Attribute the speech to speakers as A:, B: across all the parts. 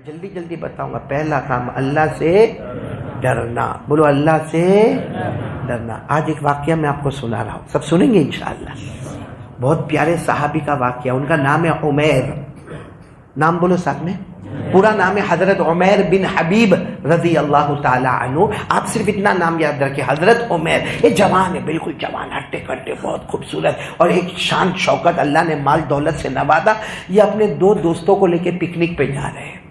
A: جلدی جلدی بتاؤں گا. پہلا کام اللہ سے ڈرنا. بولو اللہ سے ڈرنا. آج ایک واقعہ میں آپ کو سنا رہا ہوں, سب سنیں گے انشاءاللہ. بہت پیارے صحابی کا واقعہ, ان کا نام ہے عمیر. نام بولو ساتھ میں. پورا نام ہے حضرت عمیر بن حبیب رضی اللہ تعالی عنہ. آپ صرف اتنا نام یاد رکھیں, حضرت عمیر. یہ جوان ہے, بالکل جوان, ہٹے کٹے, بہت خوبصورت اور ایک شان شوکت, اللہ نے مال دولت سے نوازا. یہ اپنے 2 دوستوں کو لے کے پکنک پہ جا رہے ہیں.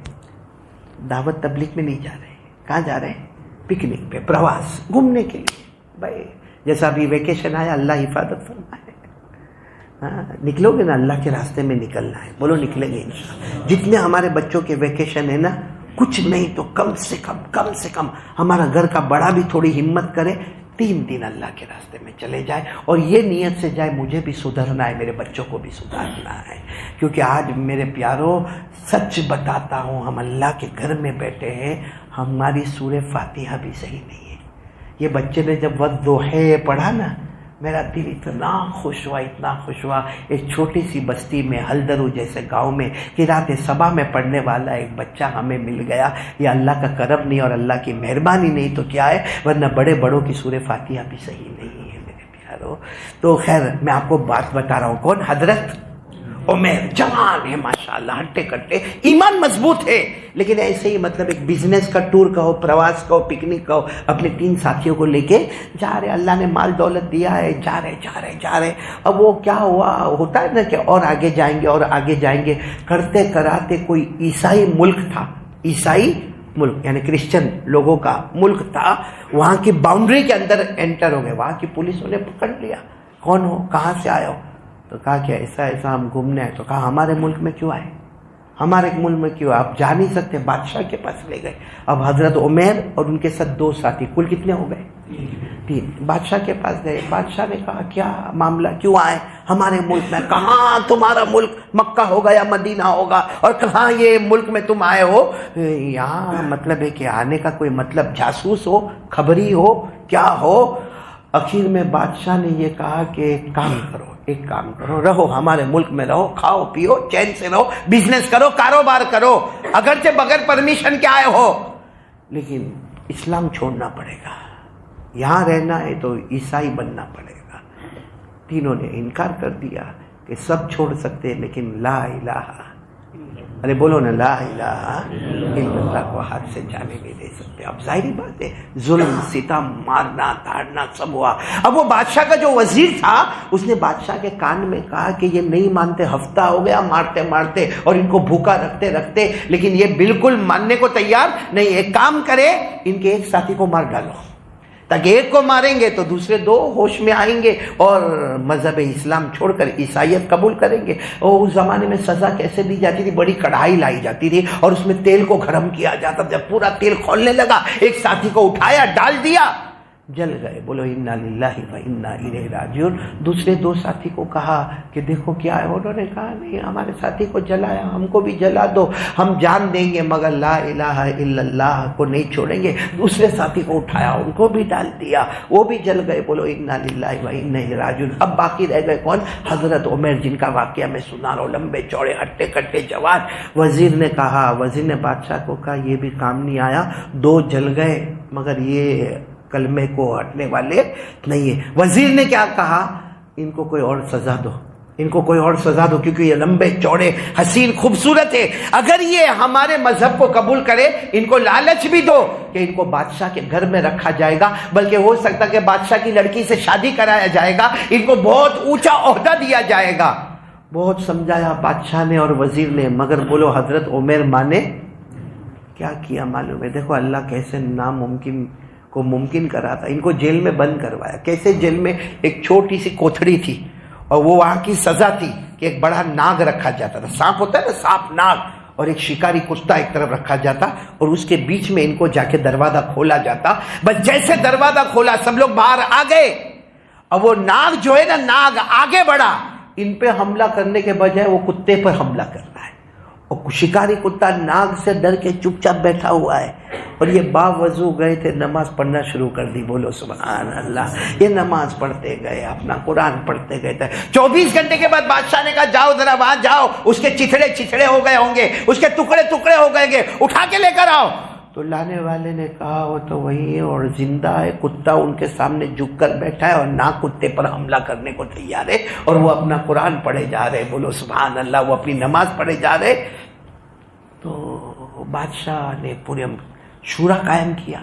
A: دعوت تبلیغ میں نہیں جا رہے. کہاں جا رہے ہیں؟ پکنک پہ, پرواس, گھومنے کے لیے. بھائی جیسا ابھی ویکیشن آیا, اللہ حفاظت فرمائے. نکلو گے نا, اللہ کے راستے میں نکلنا ہے. بولو نکلیں گے انشاءاللہ. جتنے ہمارے بچوں کے ویکیشن ہے نا, کچھ نہیں تو کم سے کم ہمارا گھر کا بڑا بھی تھوڑی ہمت کرے, 3 دن اللہ کے راستے میں چلے جائے, اور یہ نیت سے جائے مجھے بھی سدھرنا ہے, میرے بچوں کو بھی سدھارنا ہے. کیونکہ آج میرے پیاروں سچ بتاتا ہوں, ہم اللہ کے گھر میں بیٹھے ہیں, ہماری سورہ فاتحہ بھی صحیح نہیں ہے. یہ بچے نے جب والضحی پڑھا نا, میرا دل اتنا خوش ہوا. ایک چھوٹی سی بستی میں, ہلدرو جیسے گاؤں میں, قرات صبا میں پڑھنے والا ایک بچہ ہمیں مل گیا. یہ اللہ کا کرم نہیں اور اللہ کی مہربانی نہیں تو کیا ہے, ورنہ بڑوں کی سورہ فاتحہ بھی صحیح نہیں ہے میرے پیاروں. تو خیر میں آپ کو بات بتا رہا ہوں. کون؟ حضرت عمیر. جوان ہے ماشاءاللہ, ہٹے کٹے, ایمان مضبوط ہے. لیکن ایسے ہی مطلب ایک بزنس کا ٹور کا ہو, پرواس کا ہو, پکنک کا ہو, اپنے 3 ساتھیوں کو لے کے جا رہے. اللہ نے مال دولت دیا ہے, جا رہے. اب وہ کیا ہوا, ہوتا ہے نا کہ اور آگے جائیں گے کرتے کراتے کوئی عیسائی ملک تھا. عیسائی ملک یعنی کرسچن لوگوں کا ملک تھا. وہاں کی باؤنڈری کے اندر انٹر ہو گئے. وہاں کی پولیس نے پکڑ لیا. کون ہو, کہاں سے آئے ہو؟ تو کہا کہ ایسا ہم گھومنے آئے. تو کہا ہمارے ملک میں کیوں آئے, ہمارے ملک میں کیوں؟ آپ جا نہیں سکتے. بادشاہ کے پاس لے گئے. اب حضرت عمیر اور ان کے ساتھ 2 ساتھی, کل کتنے ہو گئے؟ 3. بادشاہ کے پاس گئے. بادشاہ نے کہا کیا معاملہ, کیوں آئے ہمارے ملک میں؟ کہاں تمہارا ملک مکہ ہوگا یا مدینہ ہوگا, اور کہاں یہ ملک میں تم آئے ہو؟ یہاں مطلب ہے کہ آنے کا کوئی مطلب جاسوس ہو, خبری ہو, کیا ہو؟ آخر میں بادشاہ نے یہ کہا کہ ایک کام کرو, رہو ہمارے ملک میں رہو, کھاؤ پیو, چین سے رہو, بزنس کرو, کاروبار کرو, اگرچہ بغیر پرمیشن کے آئے ہو, لیکن اسلام چھوڑنا پڑے گا. یہاں رہنا ہے تو عیسائی بننا پڑے گا. تینوں نے انکار کر دیا کہ سب چھوڑ سکتے لیکن لا الہ, ارے بولو نا, لا الہ الا اللہ کو ہاتھ سے جانے نہیں دے سکتے. اب ظاہری بات ہے, ظلم ستم, مارنا دھاڑنا سب ہوا. اب وہ بادشاہ کا جو وزیر تھا, اس نے بادشاہ کے کان میں کہا کہ یہ نہیں مانتے, ہفتہ ہو گیا مارتے اور ان کو بھوکا رکھتے, لیکن یہ بالکل ماننے کو تیار نہیں. ایک کام کرے, ان کے ایک ساتھی کو مار ڈالو, تاکہ ایک کو ماریں گے تو دوسرے 2 ہوش میں آئیں گے اور مذہب اسلام چھوڑ کر عیسائیت قبول کریں گے. اور اس زمانے میں سزا کیسے دی جاتی تھی, بڑی کڑھائی لائی جاتی تھی اور اس میں تیل کو گرم کیا جاتا. جب پورا تیل کھولنے لگا, ایک ساتھی کو اٹھایا, ڈال دیا, جل گئے. بولو انا للہ و انا الیہ راجعون. دوسرے 2 ساتھی کو کہا کہ دیکھو کیا ہے. انہوں نے کہا نہیں, ہمارے ساتھی کو جلایا, ہم کو بھی جلا دو, ہم جان دیں گے مگر لا الہ الا اللہ کو نہیں چھوڑیں گے. دوسرے ساتھی کو اٹھایا, ان کو بھی ڈال دیا, وہ بھی جل گئے. بولو انا للہ و انا الیہ راجعون. اب باقی رہ گئے کون؟ حضرت عمیر, جن کا واقعہ میں سنا رہا ہوں. لمبے چوڑے, ہٹے کٹے جوان. وزیر نے بادشاہ کو کہا یہ بھی کام نہیں آیا, 2 جل گئے مگر یہ کلمے کو ہٹنے والے نہیں ہے. وزیر نے کیا کہا, ان کو کوئی اور سزا دو, کیونکہ یہ لمبے چوڑے حسین خوبصورت ہے. اگر یہ ہمارے مذہب کو قبول کرے, ان کو لالچ بھی دو کہ ان کو بادشاہ کے گھر میں رکھا جائے گا, بلکہ ہو سکتا کہ بادشاہ کی لڑکی سے شادی کرایا جائے گا, ان کو بہت اونچا عہدہ دیا جائے گا. بہت سمجھایا بادشاہ نے اور وزیر نے, مگر بولو حضرت عمیر مانے. کیا کیا معلوم ہے؟ دیکھو اللہ کیسے ناممکن کو ممکن کرا تھا. ان کو جیل میں بند کروایا. کیسے جیل میں؟ ایک چھوٹی سی کوٹھڑی تھی اور وہ وہاں کی سزا تھی کہ ایک بڑا ناگ رکھا جاتا تھا. سانپ ہوتا ہے نا, سانپ, ناگ, اور ایک شکاری کتا ایک طرف رکھا جاتا اور اس کے بیچ میں ان کو جا کے دروازہ کھولا جاتا. بس جیسے دروازہ کھولا سب لوگ باہر آ گئے. اب وہ ناگ جو ہے نا, ناگ آگے بڑھا, ان پہ حملہ کرنے کے بجائے وہ کتے پر حملہ کر رہا ہے اور شکاری کتا ناگ سے ڈر کے چپ چاپ بیٹھا ہوا ہے، اور یہ باوضو گئے تھے نماز پڑھنا شروع کر دی. بولو سبحان اللہ. یہ نماز پڑھتے گئے، اپنا قرآن پڑھتے گئے تھے. 24 گھنٹے کے بعد بادشاہ نے کہا جاؤ ذرا وہاں جاؤ، اس کے چچڑے ہو گئے ہوں گے، اس کے ٹکڑے ہو گئے گے، اٹھا کے لے کر آؤ. تو لانے والے نے کہا وہ تو وہی ہے اور زندہ ہے. کتا ان کے سامنے جھک کر بیٹھا ہے اور ناگ کتے پر حملہ کرنے کو تیار ہے، اور وہ اپنا قرآن پڑھے جا رہے. بولو سبحان اللہ. وہ اپنی نماز پڑھے جا رہے. تو بادشاہ نے پورے شورا قائم کیا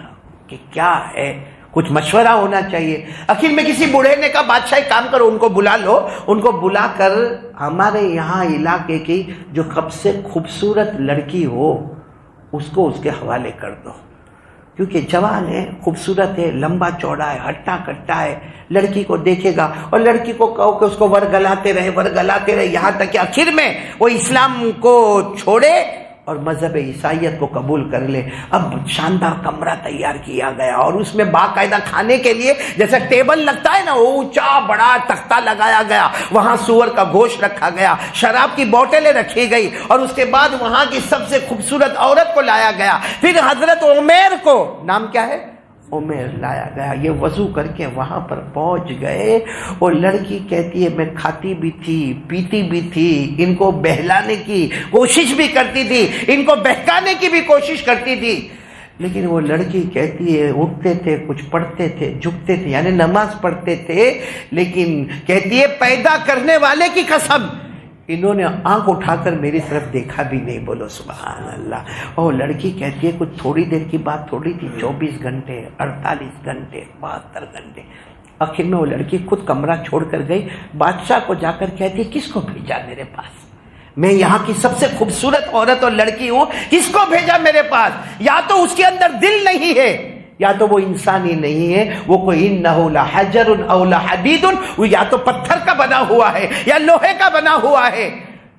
A: کہ کیا ہے، کچھ مشورہ ہونا چاہیے. آخر میں کسی بوڑھے نے کہا بادشاہ ایک کام کرو، ان کو بلا لو، ان کو بلا کر ہمارے یہاں علاقے کی جو سب سے خوبصورت لڑکی ہو اس کو اس کے حوالے کر دو، کیونکہ جوان ہے، خوبصورت ہے، لمبا چوڑا ہے، ہٹا کٹا ہے. لڑکی کو دیکھے گا اور لڑکی کو کہو کہ اس کو ورگلاتے رہے یہاں تک کہ آخر میں وہ اسلام کو چھوڑے اور مذہب عیسائیت کو قبول کر لے. اب شاندار کمرہ تیار کیا گیا اور اس میں باقاعدہ کھانے کے لیے جیسے ٹیبل لگتا ہے نا، اونچا بڑا تختہ لگایا گیا، وہاں سور کا گوشت رکھا گیا، شراب کی بوتلیں رکھی گئی، اور اس کے بعد وہاں کی سب سے خوبصورت عورت کو لایا گیا. پھر حضرت عمیر کو، نام کیا ہے؟ عمیر لایا گیا. یہ وضو کر کے وہاں پر پہنچ گئے اور لڑکی کہتی ہے میں کھاتی بھی تھی، پیتی بھی تھی، ان کو بہلانے کی کوشش بھی کرتی تھی، ان کو بہکانے کی بھی کوشش کرتی تھی. لیکن وہ لڑکی کہتی ہے اٹھتے تھے، کچھ پڑھتے تھے، جھکتے تھے، یعنی نماز پڑھتے تھے، لیکن کہتی ہے پیدا کرنے والے کی قسم انہوں نے آنکھ اٹھا کر میری طرف دیکھا بھی نہیں. بولو سبحان اللہ. اور لڑکی کہتی ہے کچھ تھوڑی دیر کی بات تھوڑی تھی، 24 گھنٹے 48 گھنٹے 72 گھنٹے. آخر میں وہ لڑکی خود کمرہ چھوڑ کر گئی. بادشاہ کو جا کر کہتی ہے کس کو بھیجا میرے پاس؟ میں یہاں کی سب سے خوبصورت عورت اور لڑکی ہوں، کس کو بھیجا میرے پاس؟ یا تو اس کے اندر دل نہیں ہے، یا تو وہ انسان ہی نہیں ہے، وہ کوئی انہو لحجر او لحدید، وہ یا تو پتھر کا بنا ہوا ہے یا لوہے کا بنا ہوا ہے.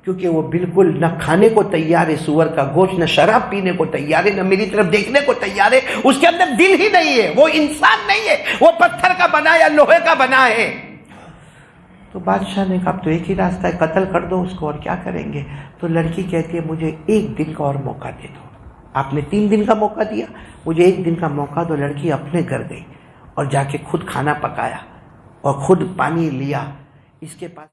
A: کیونکہ وہ بالکل نہ کھانے کو تیار ہے سور کا گوشت، نہ شراب پینے کو تیار ہے، نہ میری طرف دیکھنے کو تیار ہے. اس کے اندر دل ہی نہیں ہے، وہ انسان نہیں ہے، وہ پتھر کا بنا یا لوہے کا بنا ہے. تو بادشاہ نے کہا اب تو ایک ہی راستہ ہے، قتل کر دو اس کو، اور کیا کریں گے؟ تو لڑکی کہتی ہے مجھے ایک دن کا اور موقع دے دو. آپ نے 3 دن کا موقع دیا، مجھے 1 دن کا موقع دو. لڑکی اپنے گھر گئی اور جا کے خود کھانا پکایا اور خود پانی لیا. اس کے پاس